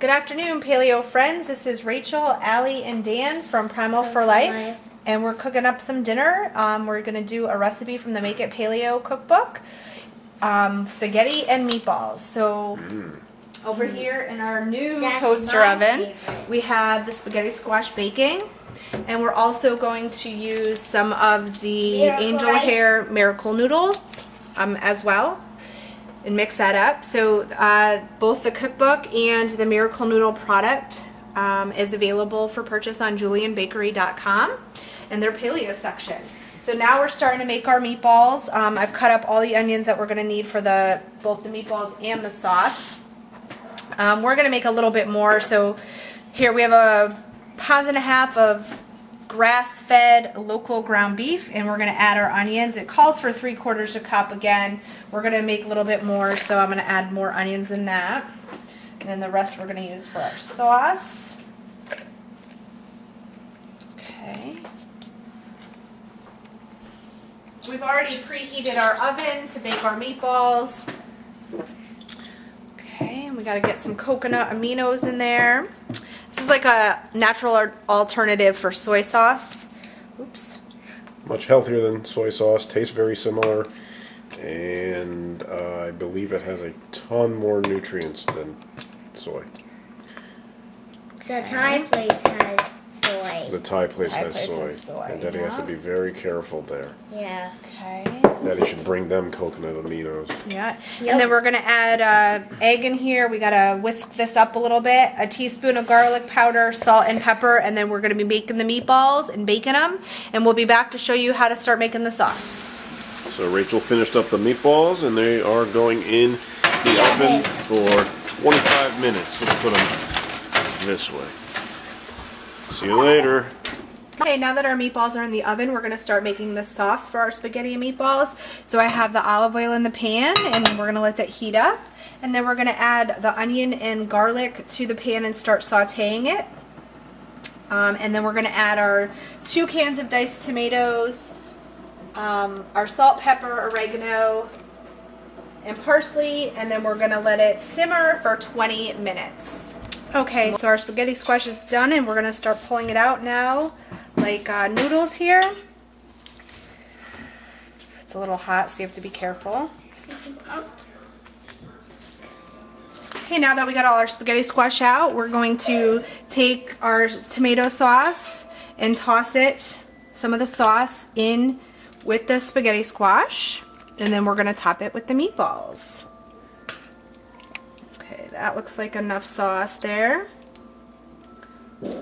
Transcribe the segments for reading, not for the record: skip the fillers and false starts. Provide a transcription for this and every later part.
Good afternoon, Paleo friends. This is Rachel, Allie, and Dan from Primal for Life, and we're cooking up some dinner. We're going to do a recipe from the Make It Paleo cookbook, spaghetti and meatballs. So over here in our new toaster oven, we have the spaghetti squash baking, and we're also going to use some of the angel hair miracle noodles as well, and mix that up. So both the cookbook and the miracle noodle product is available for purchase on julianbakery.com in their paleo section. So now we're starting to make our meatballs. I've cut up all the onions that we're going to need for both the meatballs and the sauce. We're going to make a little bit more. So here we have 1.5 pounds of grass-fed local ground beef, and we're going to add our onions. It calls for 3/4 cup. Again, we're going to make a little bit more, so I'm going to add more onions than that, and then the rest we're going to use for our sauce. Okay, we've already preheated our oven to bake our meatballs. Okay, and we got to get some coconut aminos in there. This is like a natural alternative for soy sauce. Oops. Much healthier than soy sauce, tastes very similar, and I believe it has a ton more nutrients than soy. The Thai place has soy. The Thai place has soy. And Daddy has to be very careful there. Yeah. Okay. Daddy should bring them coconut aminos. Yeah. And then we're going to add egg in here. We got to whisk this up a little bit. A teaspoon of garlic powder, salt, and pepper. And then we're going to be making the meatballs and baking them. And we'll be back to show you how to start making the sauce. So Rachel finished up the meatballs, and they are going in the oven for 25 minutes. Let's put them this way. See you later. Okay, now that our meatballs are in the oven, we're going to start making the sauce for our spaghetti and meatballs. So I have the olive oil in the pan, and we're going to let that heat up. And then we're going to add the onion and garlic to the pan and start sauteing it. And then we're going to add our 2 cans of diced tomatoes, our salt, pepper, oregano, and parsley. And then we're going to let it simmer for 20 minutes. Okay, so our spaghetti squash is done, and we're going to start pulling it out now, like noodles here. It's a little hot, so you have to be careful. Okay, now that we got all our spaghetti squash out, we're going to take our tomato sauce and toss some of the sauce in with the spaghetti squash, and then we're going to top it with the meatballs. Okay, that looks like enough sauce there. It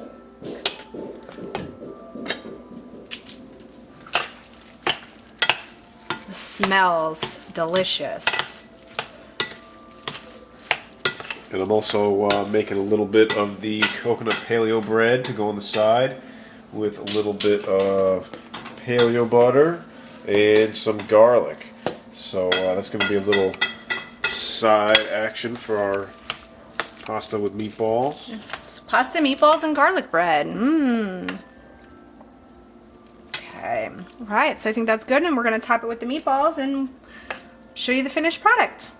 smells delicious. And I'm also making a little bit of the coconut paleo bread to go on the side with a little bit of paleo butter and some garlic. So that's going to be a little side action for our pasta with meatballs. It's pasta, meatballs, and garlic bread. Okay. All right, so I think that's good, and we're going to top it with the meatballs and show you the finished product.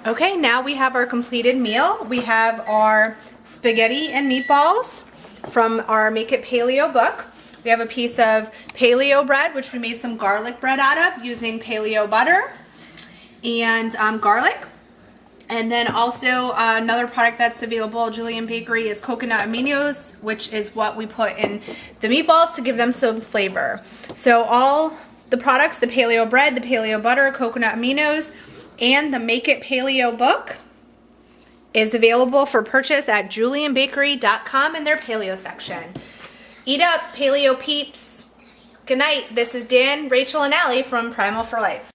Okay, now we have our completed meal. We have our spaghetti and meatballs from our Make It Paleo book. We have a piece of paleo bread, which we made some garlic bread out of using paleo butter and garlic. And then also another product that's available at Julian Bakery is coconut aminos, which is what we put in the meatballs to give them some flavor. So all the products, the paleo bread, the paleo butter, coconut aminos, and the Make It Paleo book is available for purchase at julianbakery.com in their paleo section. Eat up, paleo peeps. Good night. This is Dan, Rachel, and Allie from Primal for Life.